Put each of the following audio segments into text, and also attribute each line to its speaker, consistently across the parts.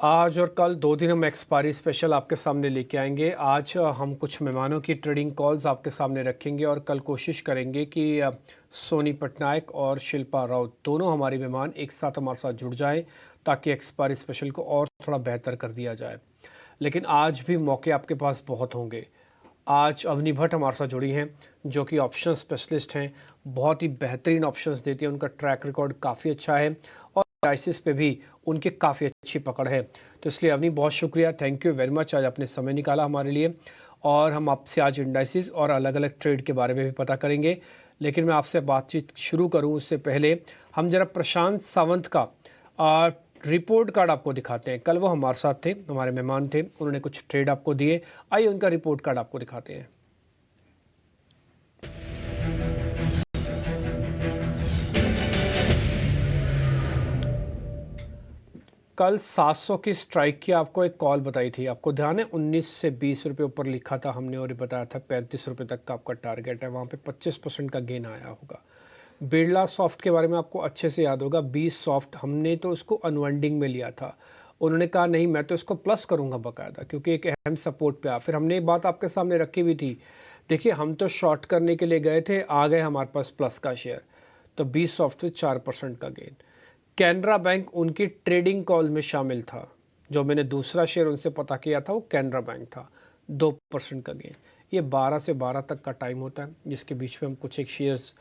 Speaker 1: आज और कल 2 दिन हम एक्सपायरी स्पेशल आपके सामने लेके आएँगे। आज हम कुछ मेहमानों की ट्रेडिंग कॉल्स आपके सामने रखेंगे और कल कोशिश करेंगे कि सोनी पटनायक और शिल्पा राउत दोनों हमारे मेहमान एक साथ हमारे साथ जुड़ जाएँ, ताकि एक्सपायरी स्पेशल को और थोड़ा बेहतर कर दिया जाए। लेकिन आज भी मौके आपके पास बहुत होंगे। आज अवनी भट्ट हमारे साथ जुड़ी हैं, जो कि ऑप्शन स्पेशलिस्ट हैं। बहुत ही बेहतरीन ऑप्शंस देती हैं, उनका ट्रैक रिकॉर्ड काफ़ी अच्छा है और प्राइसेस पे भी उनकी काफ़ी अच्छी पकड़ है। तो इसलिए अवनी, बहुत शुक्रिया, थैंक यू वेरी मच, आज आपने समय निकाला हमारे लिए। और हम आपसे आज इंडाइसिस और अलग-अलग ट्रेड के बारे में भी पता करेंगे। लेकिन मैं आपसे बातचीत शुरू करूँ उससे पहले हम ज़रा प्रशांत सावंत का रिपोर्ट कार्ड आपको दिखाते हैं। कल वो हमारे साथ थे, हमारे मेहमान थे, उन्होंने कुछ ट्रेड आपको दिए। आइए उनका रिपोर्ट कार्ड आपको दिखाते हैं। कल 700 की स्ट्राइक की आपको एक कॉल बताई थी, आपको ध्यान है? 19 से 20 रुपये ऊपर लिखा था हमने और ये बताया था 35 रुपये तक का आपका टारगेट है। वहाँ पे 25% का गेन आया होगा। बिरला सॉफ्ट के बारे में आपको अच्छे से याद होगा। 20 सॉफ्ट हमने तो उसको अनवाइंडिंग में लिया था। उन्होंने कहा नहीं, मैं तो इसको प्लस करूंगा बाकायदा, क्योंकि एक अहम सपोर्ट पे आ। फिर हमने ये बात आपके सामने रखी हुई थी। देखिए, हम तो शॉर्ट करने के लिए गए थे, आ गए हमारे पास प्लस का शेयर। तो 20 सॉफ्ट में 4% का गेन। कैनरा बैंक उनकी ट्रेडिंग कॉल में शामिल था। जो मैंने दूसरा शेयर उनसे पता किया था वो कैनरा बैंक था। 2% का गेन। ये 12 से 12 तक का टाइम होता है, जिसके बीच में हम कुछ एक शेयर्स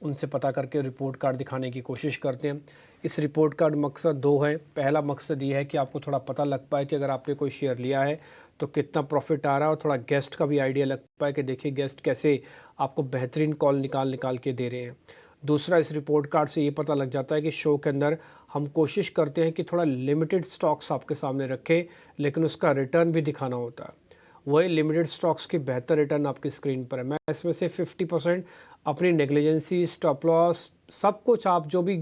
Speaker 1: उनसे पता करके रिपोर्ट कार्ड दिखाने की कोशिश करते हैं। इस रिपोर्ट कार्ड मकसद दो है। पहला मकसद ये है कि आपको थोड़ा पता लग पाए कि अगर आपने कोई शेयर लिया है तो कितना प्रॉफिट आ रहा है, और थोड़ा गेस्ट का भी आइडिया लग पाए कि देखिए गेस्ट कैसे आपको बेहतरीन कॉल निकाल निकाल के दे रहे हैं। दूसरा, इस रिपोर्ट कार्ड से ये पता लग जाता है कि शो के अंदर हम कोशिश करते हैं कि थोड़ा लिमिटेड स्टॉक्स आपके सामने रखें, लेकिन उसका रिटर्न भी दिखाना होता है। वही लिमिटेड स्टॉक्स की बेहतर रिटर्न आपकी स्क्रीन पर है। मैं इसमें से 50% अपनी नेग्लिजेंसी, स्टॉप लॉस, सब कुछ आप जो भी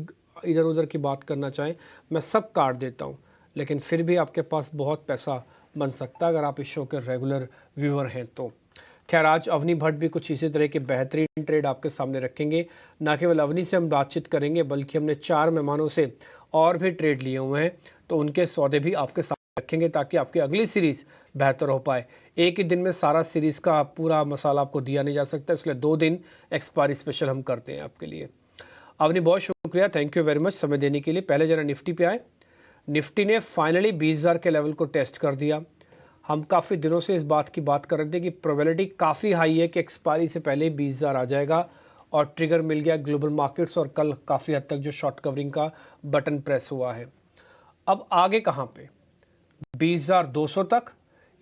Speaker 1: इधर उधर की बात करना चाहें, मैं सब काट देता हूँ। लेकिन फिर भी आपके पास बहुत पैसा बन सकता है अगर आप इस शो के रेगुलर व्यूअर हैं तो। खैर, आज अवनी भट्ट भी कुछ इसी तरह के बेहतरीन ट्रेड आपके सामने रखेंगे। ना केवल अवनी से हम बातचीत करेंगे, बल्कि हमने 4 मेहमानों से और भी ट्रेड लिए हुए हैं, तो उनके सौदे भी आपके सामने रखेंगे, ताकि आपकी अगली सीरीज़ बेहतर हो पाए। एक ही दिन में सारा सीरीज़ का पूरा मसाला आपको दिया नहीं जा सकता, इसलिए 2 दिन एक्सपायरी स्पेशल हम करते हैं आपके लिए। अवनी, बहुत शुक्रिया, थैंक यू वेरी मच समय देने के लिए। पहले जरा निफ्टी पे आए। निफ्टी ने फाइनली 20,000 के लेवल को टेस्ट कर दिया। हम काफ़ी दिनों से इस बात की बात कर रहे थे कि प्रोबेबिलिटी काफ़ी हाई है कि एक्सपायरी से पहले 20,000 आ जाएगा, और ट्रिगर मिल गया ग्लोबल मार्केट्स, और कल काफ़ी हद तक जो शॉर्ट कवरिंग का बटन प्रेस हुआ है। अब आगे कहाँ पे? 20,200 तक,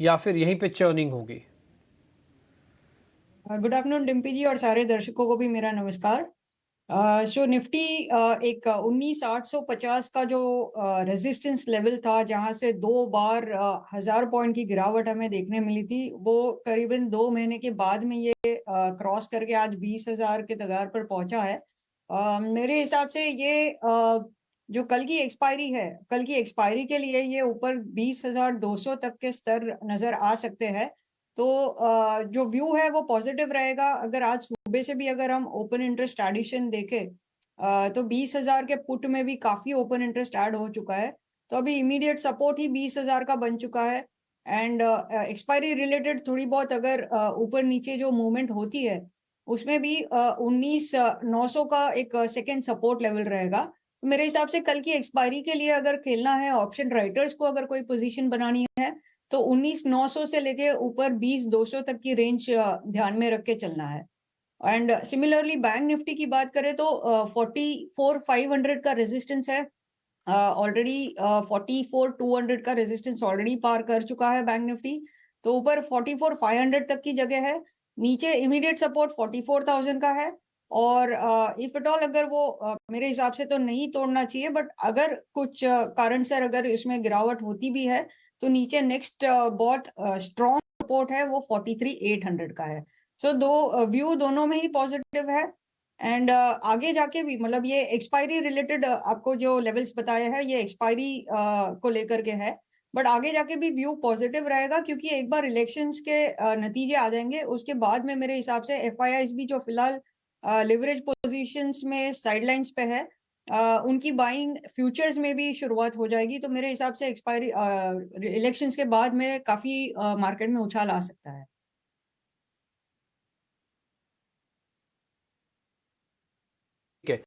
Speaker 1: या फिर यहीं पे चर्निंग होगी?
Speaker 2: गुड आफ्टरनून डिम्पी जी और सारे दर्शकों को भी मेरा नमस्कार। सो निफ्टी एक 19,850 का जो रेजिस्टेंस लेवल था, जहां से 2 बार 1000 पॉइंट की गिरावट हमें देखने मिली थी, वो करीबन 2 महीने के बाद में ये क्रॉस करके आज 20,000 के तगार पर पहुंचा है। मेरे हिसाब से ये जो कल की एक्सपायरी है, कल की एक्सपायरी के लिए ये ऊपर 20,200 तक के स्तर नजर आ सकते हैं। तो जो व्यू है वो पॉजिटिव रहेगा। अगर आज सुबह से भी अगर हम ओपन इंटरेस्ट एडिशन देखें, तो 20,000 के पुट में भी काफी ओपन इंटरेस्ट ऐड हो चुका है। तो अभी इमीडिएट सपोर्ट ही 20,000 का बन चुका है। एंड एक्सपायरी रिलेटेड थोड़ी बहुत अगर ऊपर नीचे जो मूवमेंट होती है, उसमें भी 19,900 का एक सेकेंड सपोर्ट लेवल रहेगा। तो मेरे हिसाब से कल की एक्सपायरी के लिए अगर खेलना है, ऑप्शन राइटर्स को अगर कोई पोजीशन बनानी है, तो 19,900 से लेके ऊपर 20,200 तक की रेंज ध्यान में रख के चलना है। एंड सिमिलरली बैंक निफ्टी की बात करें तो 44,500 का रेजिस्टेंस है। ऑलरेडी 44,200 का रेजिस्टेंस ऑलरेडी पार कर चुका है बैंक निफ्टी। तो ऊपर 44,500 तक की जगह है। नीचे इमीडिएट सपोर्ट 44,000 का है। और इफ एट ऑल अगर वो मेरे हिसाब से तो नहीं तोड़ना चाहिए, बट अगर कुछ कारण से अगर इसमें गिरावट होती भी है, तो नीचे नेक्स्ट बहुत स्ट्रॉन्ग सपोर्ट है, वो 43,800 का है। सो दो व्यू दोनों में ही पॉजिटिव है। एंड आगे जाके भी, मतलब ये एक्सपायरी रिलेटेड आपको जो लेवल्स बताए हैं, ये एक्सपायरी को लेकर के है। बट आगे जाके भी व्यू पॉजिटिव रहेगा, क्योंकि एक बार इलेक्शंस के नतीजे आ जाएंगे, उसके बाद में मेरे हिसाब से एफआईआईज भी जो फिलहाल लिवरेज पोजीशंस में साइडलाइंस पे है, उनकी बाइंग फ्यूचर्स में भी शुरुआत हो जाएगी। तो मेरे हिसाब से एक्सपायरी इलेक्शंस के बाद में काफी मार्केट में उछाल आ सकता है।
Speaker 1: ठीक है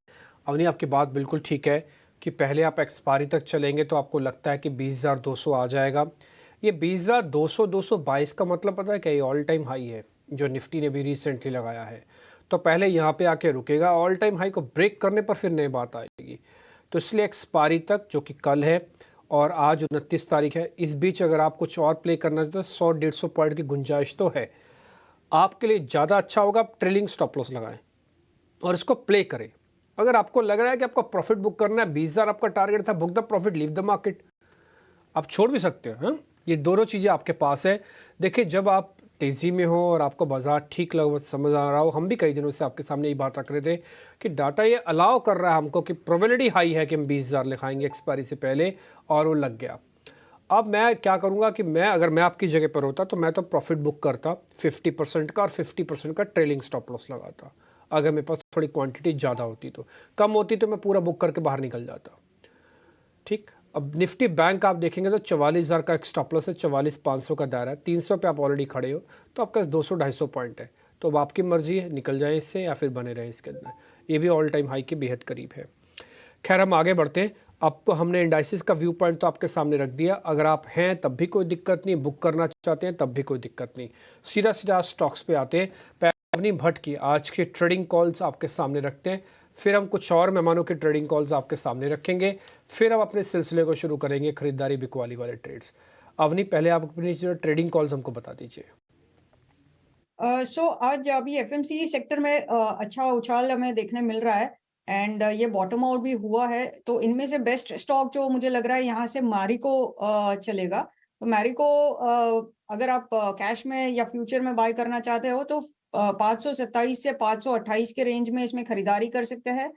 Speaker 1: अवनी, आपकी बात बिल्कुल ठीक है कि पहले आप एक्सपायरी तक चलेंगे तो आपको लगता है कि 20,200 आ जाएगा। ये 20,200 222 का मतलब पता है क्या, ये ऑल टाइम हाई है जो निफ्टी ने भी रिसेंटली लगाया है। तो पहले यहाँ पे आके रुकेगा, ऑल टाइम हाई को ब्रेक करने पर फिर नई बात आएगी। तो इसलिए एक्सपायरी तक, जो कि कल है और आज 29 तारीख है, इस बीच अगर आप कुछ और प्ले करना चाहते तो 100-150 पॉइंट की गुंजाइश तो है। आपके लिए ज़्यादा अच्छा होगा आप ट्रेलिंग स्टॉप लॉस लगाएं और इसको प्ले करें। अगर आपको लग रहा है कि आपको प्रॉफिट बुक करना है, 20,000 आपका टारगेट था, book the profit, leave the market, आप छोड़ भी सकते हो। हाँ, ये दोनों चीज़ें आपके पास है। देखिए, जब आप तेज़ी में हो और आपको बाजार ठीक लग समझ आ रहा हो, हम भी कई दिनों से आपके सामने ये बात रख रहे थे कि डाटा ये अलाउ कर रहा है हमको कि प्रोबेबिलिटी हाई है कि हम 20,000 लिखाएंगे एक्सपायरी से पहले, और वो लग गया। अब मैं क्या करूंगा कि अगर मैं आपकी जगह पर होता तो मैं तो प्रॉफिट बुक करता 50% का और 50% का ट्रेलिंग स्टॉप लॉस लगाता। अगर मेरे पास थोड़ी क्वांटिटी ज़्यादा होती, तो कम होती तो मैं पूरा बुक करके बाहर निकल जाता। ठीक, अब निफ्टी बैंक आप देखेंगे तो 44,000 का एक स्टॉप लॉस है, 44,500 का दायरा है, 300 पे आप ऑलरेडी खड़े हो, तो आपके पास 200-250 पॉइंट है। तो अब आपकी मर्जी है, निकल जाए इससे या फिर बने रहे इसके अंदर। ये भी ऑल टाइम हाई के बेहद करीब है। खैर, हम आगे बढ़ते हैं। आपको हमने इंडाइसिस का व्यू पॉइंट तो आपके सामने रख दिया। अगर आप हैं तब भी कोई दिक्कत नहीं, बुक करना चाहते हैं तब भी कोई दिक्कत नहीं। सीधा सीधा स्टॉक्स पे आते हैं। पावनी भट्ट की आज के ट्रेडिंग कॉल्स आपके सामने रखते हैं, फिर हम कुछ और मेहमानों के ट्रेडिंग कॉल्स आपके सामने रखेंगे, फिर हम अपने सिलसिले को शुरू करेंगे खरीदारी बिकवाली वाले ट्रेड्स। अवनी, पहले आप अपनी जो ट्रेडिंग कॉल्स हमको बता दीजिए।
Speaker 2: आज अभी एफएमसीजी सेक्टर में अच्छा उछाल हमें देखने मिल रहा है एंड ये बॉटम आउट भी हुआ है। तो इनमें से बेस्ट स्टॉक जो मुझे लग रहा है यहाँ से मैरिको चलेगा। तो मैरिको अगर आप कैश में या फ्यूचर में बाय करना चाहते हो तो 527 से 528 के रेंज में इसमें खरीदारी कर सकते हैं।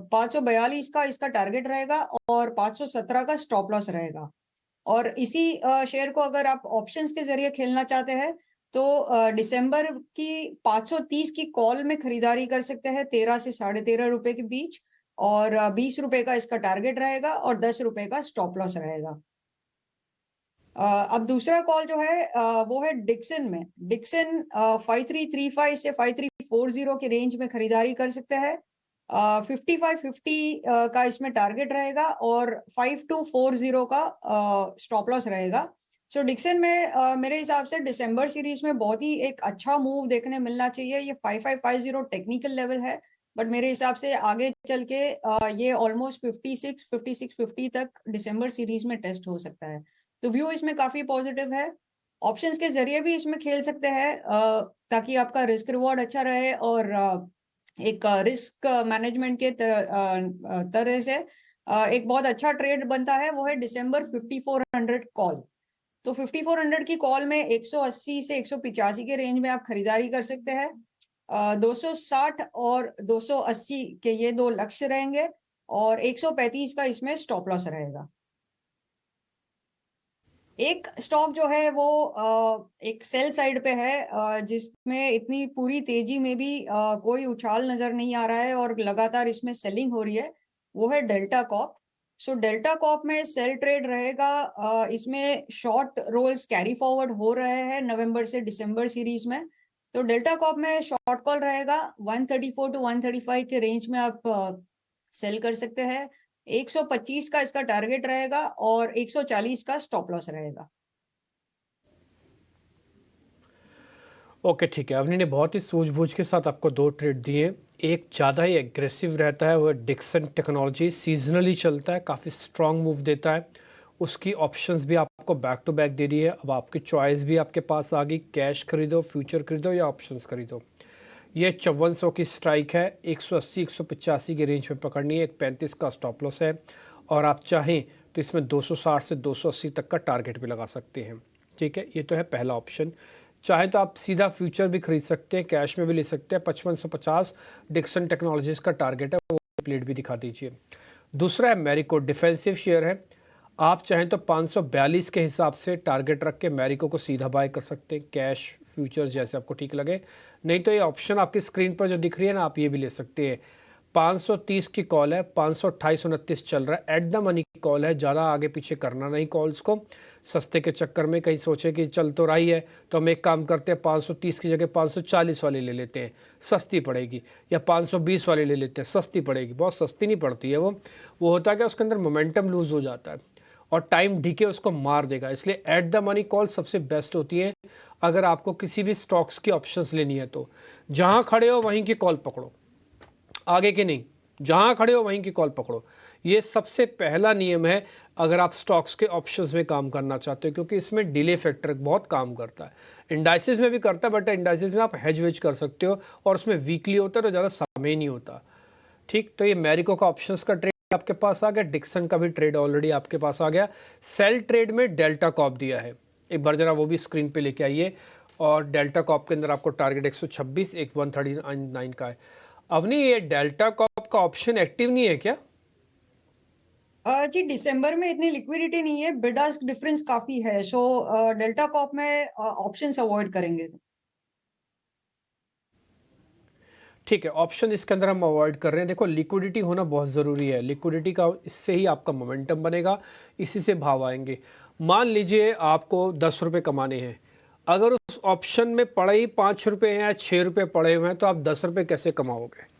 Speaker 2: 542 का इसका टारगेट रहेगा और 517 का स्टॉप लॉस रहेगा। और इसी शेयर को अगर आप ऑप्शंस के जरिए खेलना चाहते हैं तो दिसंबर की 530 की कॉल में खरीदारी कर सकते हैं 13 से 13.5 रुपए के बीच, और 20 रुपए का इसका टारगेट रहेगा और 10 रुपए का स्टॉप लॉस रहेगा। अब दूसरा कॉल जो है वो है डिक्सन में। डिक्सन 5335 से 5340 के रेंज में खरीदारी कर सकते हैं। 5550 का इसमें टारगेट रहेगा और 5240 का स्टॉप लॉस रहेगा। सो डिक्सन में मेरे हिसाब से दिसंबर सीरीज में बहुत ही एक अच्छा मूव देखने मिलना चाहिए। ये 5550 टेक्निकल लेवल है, बट मेरे हिसाब से आगे चल के ये ऑलमोस्ट 5650 तक दिसंबर सीरीज में टेस्ट हो सकता है। तो व्यू इसमें काफी पॉजिटिव है। ऑप्शंस के जरिए भी इसमें खेल सकते हैं ताकि आपका रिस्क रिवॉर्ड अच्छा रहे, और एक रिस्क मैनेजमेंट के तरह से एक बहुत अच्छा ट्रेड बनता है वो है दिसंबर 5400 कॉल। तो 5400 की कॉल में 180 से 185 के रेंज में आप खरीदारी कर सकते हैं। 260 और 280 के ये दो लक्ष्य रहेंगे और 135 का इसमें स्टॉप लॉस रहेगा। एक स्टॉक जो है वो एक सेल साइड पे है जिसमें इतनी पूरी तेजी में भी कोई उछाल नजर नहीं आ रहा है और लगातार इसमें सेलिंग हो रही है, वो है डेल्टा कॉप। सो डेल्टा कॉप में सेल ट्रेड रहेगा। इसमें शॉर्ट रोल्स कैरी फॉरवर्ड हो रहे हैं नवंबर से दिसंबर सीरीज में। तो डेल्टा कॉप में शॉर्ट कॉल रहेगा 134 टू 135 के रेंज में आप सेल कर सकते हैं। 125 का इसका टारगेट रहेगा और 140 का स्टॉप लॉस रहेगा।
Speaker 1: ओके, ठीक है। अवनी ने बहुत ही सूझबूझ के साथ आपको दो ट्रेड दिए। एक ज़्यादा ही एग्रेसिव रहता है, वो डिक्सन टेक्नोलॉजी, सीजनली चलता है, काफ़ी स्ट्रांग मूव देता है। उसकी ऑप्शंस भी आपको बैक टू बैक दे रही है। अब आपकी चॉइस भी आपके पास आ गई, कैश खरीदो, फ्यूचर खरीदो या ऑप्शंस खरीदो। ये 5400 की स्ट्राइक है, 180-185 की रेंज में पकड़नी है, एक 35 का स्टॉप लॉस है, और आप चाहें तो इसमें 260 से 280 तक का टारगेट भी लगा सकते हैं। ठीक है, ये तो है पहला ऑप्शन। चाहे तो आप सीधा फ्यूचर भी खरीद सकते हैं, कैश में भी ले सकते हैं। 5550 डिक्सन टेक्नोलॉजीज का टारगेट है, वो प्लेट भी दिखा दीजिए। दूसरा है मैरिको, डिफेंसिव शेयर है। आप चाहें तो 542 के हिसाब से टारगेट रख के मैरिको को सीधा बाय कर सकते हैं, कैश फ्यूचर्स जैसे आपको ठीक लगे। नहीं तो ये ऑप्शन आपकी स्क्रीन पर जो दिख रही है ना, आप ये भी ले सकते हैं। 530 की कॉल है, 528-29 चल रहा है, एट द मनी की कॉल है, ज़्यादा आगे पीछे करना नहीं कॉल्स को, सस्ते के चक्कर में कहीं सोचे कि चल तो रही है तो हम एक काम करते हैं 530 की जगह 540 वाली ले लेते हैं, सस्ती पड़ेगी, या 520 वाली ले लेते हैं, सस्ती पड़ेगी। बहुत सस्ती नहीं पड़ती है वो होता है कि उसके अंदर मोमेंटम लूज़ हो जाता है और टाइम डीके उसको मार देगा। इसलिए एट द मनी कॉल सबसे बेस्ट होती है अगर आपको किसी भी स्टॉक्स की ऑप्शंस लेनी है तो। जहाँ खड़े हो वहीं की कॉल पकड़ो, आगे के नहीं, जहां खड़े हो वहीं की कॉल पकड़ो। ये सबसे पहला नियम है अगर आप स्टॉक्स के ऑप्शंस में काम करना चाहते हो, क्योंकि इसमें डिले फैक्टर बहुत काम करता है। इंडाइसिस में भी करता है, बट इंडाइसिस में आप हेज वेज कर सकते हो और उसमें वीकली होता है तो ज़्यादा समय नहीं होता। ठीक, तो ये मैरिको का ऑप्शंस का ट्रेड आपके पास आ गया, डिक्सन का भी ट्रेड ऑलरेडी आपके पास आ गया। सेल ट्रेड में डेल्टा कॉप दिया है, एक बार जरा वो भी स्क्रीन पे लेके आइए। और डेल्टा कॉप के अंदर आपको टारगेट 126, एक 139 का है। अवनी, ये डेल्टा कॉप का ऑप्शन एक्टिव नहीं है क्या?
Speaker 2: जी दिसंबर में इतनी लिक्विडिटी नहीं है, बिड आस्क डिफरेंस काफी है, सो डेल्टा कॉप में ऑप्शंस अवॉइड करेंगे।
Speaker 1: ठीक है, ऑप्शन इसके अंदर हम अवॉइड कर रहे हैं। देखो, लिक्विडिटी होना बहुत ज़रूरी है, लिक्विडिटी का इससे ही आपका मोमेंटम बनेगा, इसी से भाव आएंगे। मान लीजिए आपको 10 रुपये कमाने हैं, अगर उस ऑप्शन में पड़े ही 5 रुपये हैं या 6 रुपये पड़े हुए हैं तो आप 10 रुपये कैसे कमाओगे?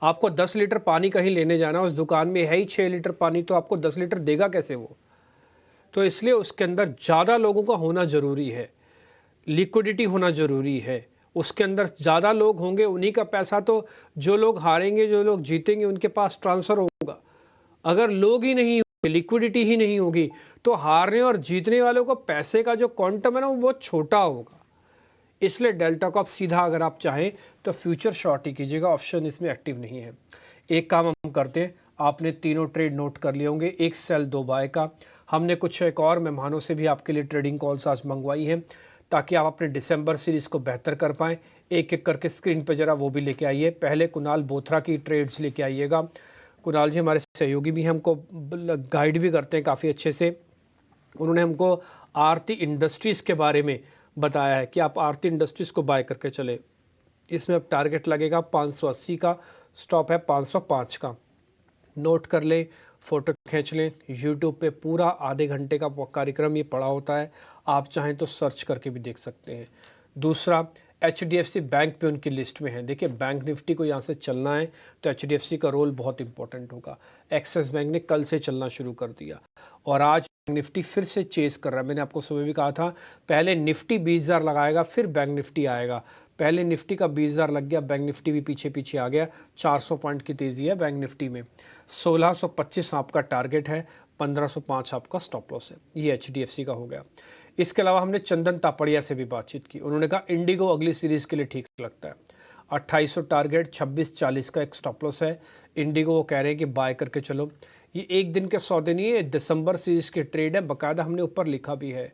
Speaker 1: आपको 10 लीटर पानी कहीं लेने जाना, उस दुकान में है ही 6 लीटर पानी, तो आपको 10 लीटर देगा कैसे वो? तो इसलिए उसके अंदर ज़्यादा लोगों का होना ज़रूरी है, लिक्विडिटी होना ज़रूरी है। उसके अंदर ज़्यादा लोग होंगे, उन्हीं का पैसा तो जो लोग हारेंगे, जो लोग जीतेंगे, उनके पास ट्रांसफ़र होगा। अगर लोग ही नहीं होंगे, लिक्विडिटी ही नहीं होगी, तो हारने और जीतने वालों को पैसे का जो क्वांटम है ना, वो बहुत छोटा होगा। इसलिए डेल्टा को आप सीधा अगर आप चाहें तो फ्यूचर शॉर्ट ही कीजिएगा, ऑप्शन इसमें एक्टिव नहीं है। एक काम हम करते हैं, आपने तीनों ट्रेड नोट कर लिए होंगे, एक सेल 2 बाय का। हमने कुछ एक और मेहमानों से भी आपके लिए ट्रेडिंग कॉल्स आज मंगवाई हैं, ताकि आप अपने दिसंबर सीरीज़ को बेहतर कर पाएँ। एक एक करके स्क्रीन पर ज़रा वो भी लेके आइए। पहले कुणाल बोथरा की ट्रेड्स लेके आइएगा। कुणाल जी हमारे सहयोगी भी, हमको गाइड भी करते हैं काफ़ी अच्छे से। उन्होंने हमको आरती इंडस्ट्रीज़ के बारे में बताया है कि आप आरती इंडस्ट्रीज़ को बाय करके चले। इसमें अब टारगेट लगेगा 580 का, स्टॉप है 505 का। नोट कर लें, फ़ोटो खींच लें। यूट्यूब पे पूरा आधे घंटे का कार्यक्रम ये पड़ा होता है, आप चाहें तो सर्च करके भी देख सकते हैं। दूसरा, HDFC बैंक पे उनकी लिस्ट में है। देखिए, बैंक निफ्टी को यहाँ से चलना है तो HDFC का रोल बहुत इंपॉर्टेंट होगा। एक्सिस बैंक ने कल से चलना शुरू कर दिया और आज निफ्टी फिर से चेस कर रहा है। मैंने आपको सुबह भी कहा था, पहले निफ्टी 20,000 लगाएगा, फिर बैंक निफ्टी आएगा। पहले निफ्टी का 20,000 लग गया, बैंक निफ्टी भी पीछे पीछे आ गया। 400 पॉइंट की तेज़ी है बैंक निफ्टी में। 1625 आपका टारगेट है, 1505 आपका स्टॉप लॉस है। ये HDFC का हो गया। इसके अलावा हमने चंदन तापड़िया से भी बातचीत की। उन्होंने कहा इंडिगो अगली सीरीज़ के लिए ठीक लगता है। 2800 टारगेट, 2640 का एक स्टॉप लॉस है। इंडिगो वो कह रहे हैं कि बाय करके चलो। ये एक दिन के सौदे नहीं है, दिसंबर सीरीज़ के ट्रेड है, बाकायदा हमने ऊपर लिखा भी है।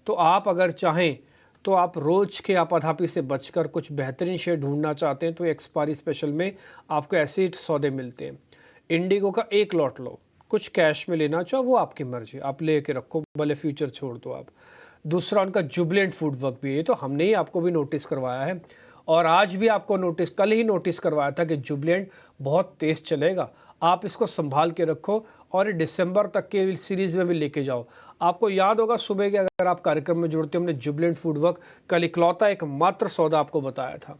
Speaker 1: तो आप अगर चाहें तो आप रोज के आपाधापी से बचकर कुछ बेहतरीन शेयर ढूंढना चाहते हैं तो एक्सपायरी स्पेशल में आपको ऐसे ही सौदे मिलते हैं। इंडिगो का एक लॉट लो, कुछ कैश में लेना चाहो वो आपकी मर्जी, आप ले के रखो, भले फ्यूचर छोड़ दो आप। दूसरा उनका जुबलेंट फूडवर्क भी है, तो हमने ही आपको भी नोटिस करवाया है और आज भी आपको नोटिस, कल ही नोटिस करवाया था कि जुबलेंट बहुत तेज़ चलेगा, आप इसको संभाल के रखो और दिसंबर तक के सीरीज़ में भी लेके जाओ। आपको याद होगा सुबह के अगर आप कार्यक्रम में जुड़ते, हमने जुबलेंट फूडवर्क कल इकलौता एक मात्र सौदा आपको बताया था।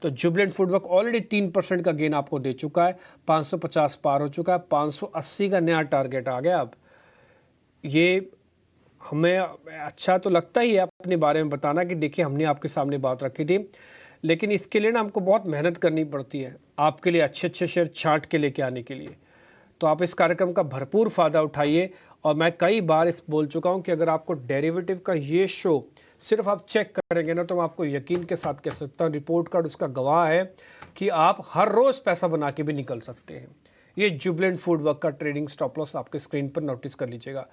Speaker 1: तो जुबलेंट फूडवर्क ऑलरेडी 3% का गेन आपको दे चुका है, 550 पार हो चुका है, 580 का नया टारगेट आ गया। अब ये हमें अच्छा तो लगता ही है अपने बारे में बताना कि देखिए हमने आपके सामने बात रखी थी, लेकिन इसके लिए ना हमको बहुत मेहनत करनी पड़ती है आपके लिए अच्छे अच्छे शेयर छांट के लेके आने के लिए। तो आप इस कार्यक्रम का भरपूर फ़ायदा उठाइए। और मैं कई बार इस बोल चुका हूं कि अगर आपको डेरिवेटिव का ये शो सिर्फ आप चेक करेंगे ना, तो मैं आपको यकीन के साथ कह सकता हूं, रिपोर्ट कार्ड उसका गवाह है कि आप हर रोज़ पैसा बना के भी निकल सकते हैं। ये जुबलेंट फूडवर्क का ट्रेडिंग स्टॉप लॉस आपके स्क्रीन पर नोटिस कर लीजिएगा।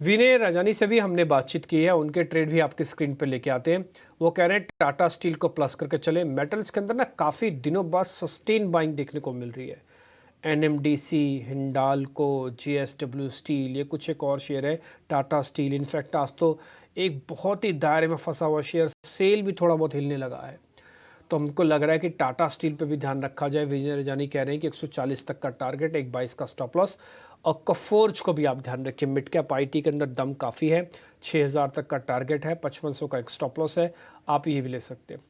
Speaker 1: विनय राजानी से भी हमने बातचीत की है, उनके ट्रेड भी आपके स्क्रीन पर लेके आते हैं। वो कह रहे हैं टाटा स्टील को प्लस करके चले। मेटल्स के अंदर ना काफ़ी दिनों बाद सस्टेन बाइंग देखने को मिल रही है। NMDC, हिंडाल्को, JSW स्टील, ये कुछ एक और शेयर है, टाटा स्टील। इनफैक्ट आज तो एक बहुत ही दायरे में फंसा हुआ शेयर सेल भी थोड़ा बहुत हिलने लगा है। तो हमको लग रहा है कि टाटा स्टील पे भी ध्यान रखा जाए। विजय रजानी कह रहे हैं कि 140 तक का टारगेट, 122 का स्टॉप लॉस। और कफोर्ज को भी आप ध्यान रखिए, मिड कैप आईटी के अंदर दम काफ़ी है, 6000 तक का टारगेट है, 5500 का एक स्टॉप लॉस है, आप ये भी ले सकते हैं।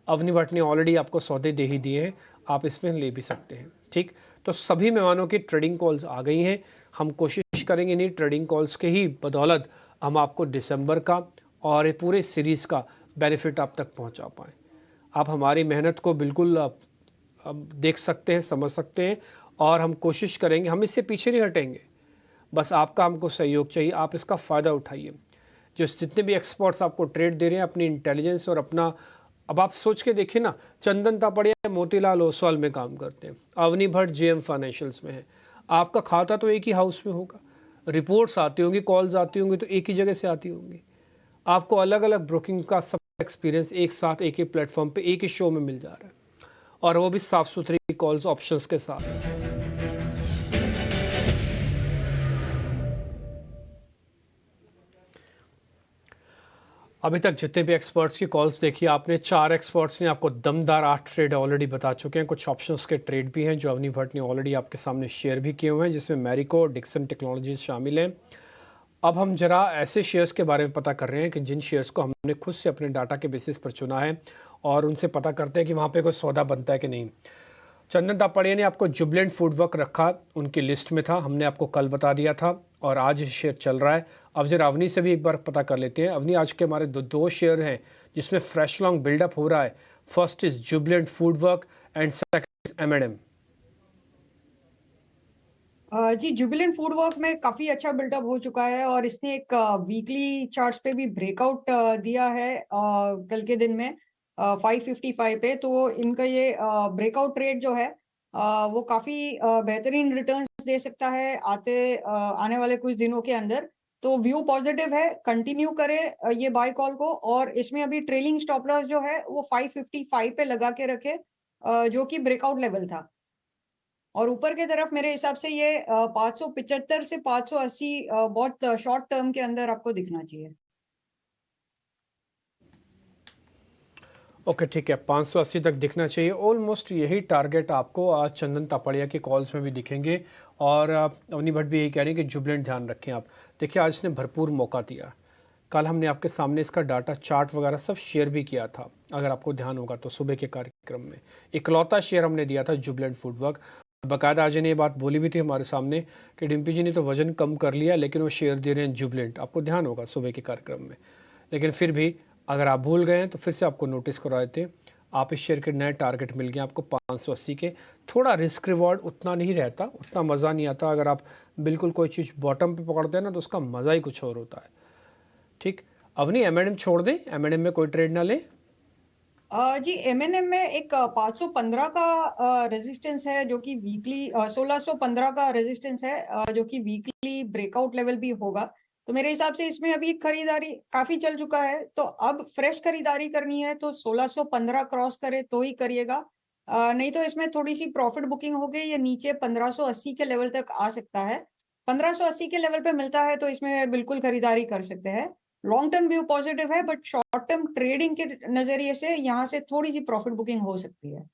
Speaker 1: अवनी भट्ट ने ऑलरेडी आपको सौदे दे ही दिए हैं, आप इसमें ले भी सकते हैं। ठीक, तो सभी मेहमानों की ट्रेडिंग कॉल्स आ गई हैं। हम कोशिश करेंगे इन्हीं ट्रेडिंग कॉल्स के ही बदौलत हम आपको दिसंबर का और ये पूरे सीरीज़ का बेनिफिट आप तक पहुंचा पाएँ। आप हमारी मेहनत को बिल्कुल अब देख सकते हैं, समझ सकते हैं, और हम कोशिश करेंगे, हम इससे पीछे नहीं हटेंगे। बस आपका हमको सहयोग चाहिए, आप इसका फ़ायदा उठाइए। जो जितने भी एक्सपर्ट्स आपको ट्रेड दे रहे हैं, अपनी इंटेलिजेंस और अपना, अब आप सोच के देखिए ना, चंदन तापड़िया मोतीलाल ओसवाल में काम करते हैं, अवनी भट्ट जेएम फाइनेंशियल्स में है। आपका खाता तो एक ही हाउस में होगा, रिपोर्ट्स आती होंगी, कॉल्स आती होंगी तो एक ही जगह से आती होंगी। आपको अलग अलग ब्रोकिंग का सब एक्सपीरियंस एक साथ एक ही प्लेटफॉर्म पे एक ही शो में मिल जा रहा है, और वो भी साफ सुथरी कॉल्स ऑप्शंस के साथ। अभी तक जितने भी एक्सपर्ट्स की कॉल्स देखी आपने, 4 एक्सपर्ट्स ने आपको दमदार 8 ट्रेड ऑलरेडी बता चुके हैं। कुछ ऑप्शंस के ट्रेड भी हैं जो अवनी भट्ट ने ऑलरेडी आपके सामने शेयर भी किए हुए हैं, जिसमें मैरिको, डिक्सन टेक्नोलॉजीज शामिल हैं। अब हम जरा ऐसे शेयर्स के बारे में पता कर रहे हैं कि जिन शेयर्स को हमने खुद से अपने डाटा के बेसिस पर चुना है, और उनसे पता करते हैं कि वहाँ पे कोई सौदा बनता है कि नहीं। चंदन तापड़िया ने आपको जुबलेंट फूडवर्क रखा, उनकी लिस्ट में था, हमने आपको कल बता दिया था, और आज शेयर चल रहा है। अब जरा अवनी से भी एक बार पता कर लेते हैं। अवनी, आज के हमारे दो शेयर हैं जिसमें फ्रेश लॉन्ग बिल्डअप हो रहा है। First is Jubilant Foodwork and second is M&M।
Speaker 2: जी, जुबिलेंट फूडवर्क में काफी अच्छा बिल्डअप हो चुका है, और इसने एक वीकली चार्ट्स पे भी ब्रेकआउट दिया है कल के दिन में 555 पे। तो इनका ये ब्रेकआउट रेट जो है वो काफी बेहतरीन रिटर्न्स दे सकता है आने वाले कुछ दिनों के अंदर। तो व्यू पॉजिटिव है, कंटिन्यू करे ये बाय कॉल को, और इसमें अभी ट्रेलिंग स्टॉप लॉस जो है वो 555 पे लगा के रखे, जो कि ब्रेकआउट लेवल था। और ऊपर की तरफ मेरे हिसाब से ये 575 से 580 बहुत शॉर्ट टर्म के अंदर आपको दिखना चाहिए।
Speaker 1: ओके, ठीक है, 580 तक दिखना चाहिए। ऑलमोस्ट यही टारगेट आपको आज चंदन तापड़िया के कॉल्स में भी दिखेंगे, और अवनी भट्ट भी यही कह रहे हैं कि जुबलेंट ध्यान रखें आप। देखिए, आज इसने भरपूर मौका दिया। कल हमने आपके सामने इसका डाटा चार्ट वगैरह सब शेयर भी किया था, अगर आपको ध्यान होगा तो सुबह के कार्यक्रम में इकलौता शेयर हमने दिया था जुबलेंट फूडवर्क। बाकायदा अजय ने ये बात बोली भी थी हमारे सामने कि डिम्पी जी ने तो वजन कम कर लिया, लेकिन वो शेयर दे रहे हैं जुबलेंट, आपको ध्यान होगा सुबह के कार्यक्रम में। लेकिन फिर भी अगर आप भूल गए हैं तो फिर से आपको नोटिस करा देते हैं। आप इस शेयर के नए टारगेट मिल गए आपको 580 के। थोड़ा रिस्क रिवॉर्ड उतना नहीं रहता, उतना मज़ा नहीं आता। अगर आप बिल्कुल कोई चीज़ बॉटम पे पकड़ते हैं ना, तो उसका मज़ा ही कुछ और होता है। ठीक, अवनी M&M छोड़ दें, M&M में कोई ट्रेड ना ले।
Speaker 2: जी, M&M में एक 515 का रेजिस्टेंस है, जो कि वीकली 1615 का रेजिस्टेंस है, जो कि वीकली ब्रेकआउट लेवल भी होगा। तो मेरे हिसाब से इसमें अभी खरीदारी काफी चल चुका है, तो अब फ्रेश खरीदारी करनी है तो 1615 क्रॉस करे तो ही करिएगा, नहीं तो इसमें थोड़ी सी प्रॉफिट बुकिंग हो गई, ये नीचे 1580 के लेवल तक आ सकता है। 1580 के लेवल पे मिलता है तो इसमें बिल्कुल खरीदारी कर सकते हैं। लॉन्ग टर्म व्यू पॉजिटिव है, बट शॉर्ट टर्म ट्रेडिंग के नजरिए से यहाँ से थोड़ी सी प्रॉफिट बुकिंग हो सकती है।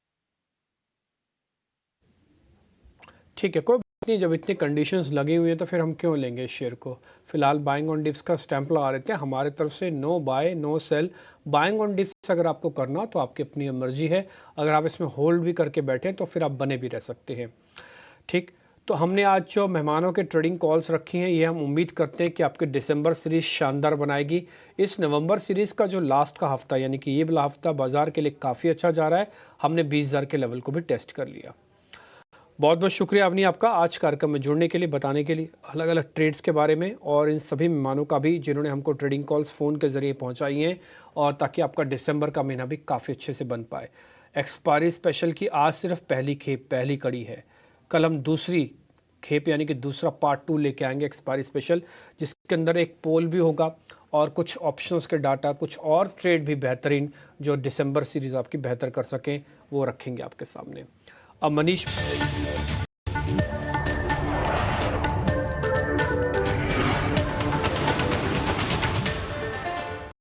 Speaker 1: ठीक है, कोई बात नहीं, जब इतनी कंडीशंस लगी हुई है तो फिर हम क्यों लेंगे इस शेयर को। फिलहाल बाइंग ऑन डिप्स का स्टैंप लगा रहे थे हमारे तरफ से, no buy no sell. Buying on dips अगर आपको करना तो आपकी अपनी मर्जी है, अगर आप इसमें होल्ड भी करके बैठे तो फिर आप बने भी रह सकते हैं। ठीक, तो हमने आज जो मेहमानों के ट्रेडिंग कॉल्स रखी हैं, ये हम उम्मीद करते हैं कि आपके दिसंबर सीरीज़ शानदार बनाएगी। इस नवंबर सीरीज़ का जो लास्ट का हफ्ता, यानी कि ये वाला हफ्ता बाजार के लिए काफ़ी अच्छा जा रहा है। हमने 20,000 के लेवल को भी टेस्ट कर लिया। बहुत बहुत शुक्रिया अवनी आपका आज कार्यक्रम में जुड़ने के लिए, बताने के लिए अलग अलग ट्रेड्स के बारे में, और इन सभी मेहमानों का भी जिन्होंने हमको ट्रेडिंग कॉल्स फ़ोन के ज़रिए पहुंचाई हैं, और ताकि आपका दिसंबर का महीना भी काफ़ी अच्छे से बन पाए। एक्सपायरी स्पेशल की आज सिर्फ पहली खेप, पहली कड़ी है। कल हम दूसरी खेप यानी कि दूसरा पार्ट 2 लेके आएंगे एक्सपायरी स्पेशल, जिसके अंदर एक पोल भी होगा और कुछ ऑप्शंस के डाटा, कुछ और ट्रेड भी बेहतरीन जो दिसंबर सीरीज़ आपकी बेहतर कर सकें वो रखेंगे आपके सामने। अब मनीष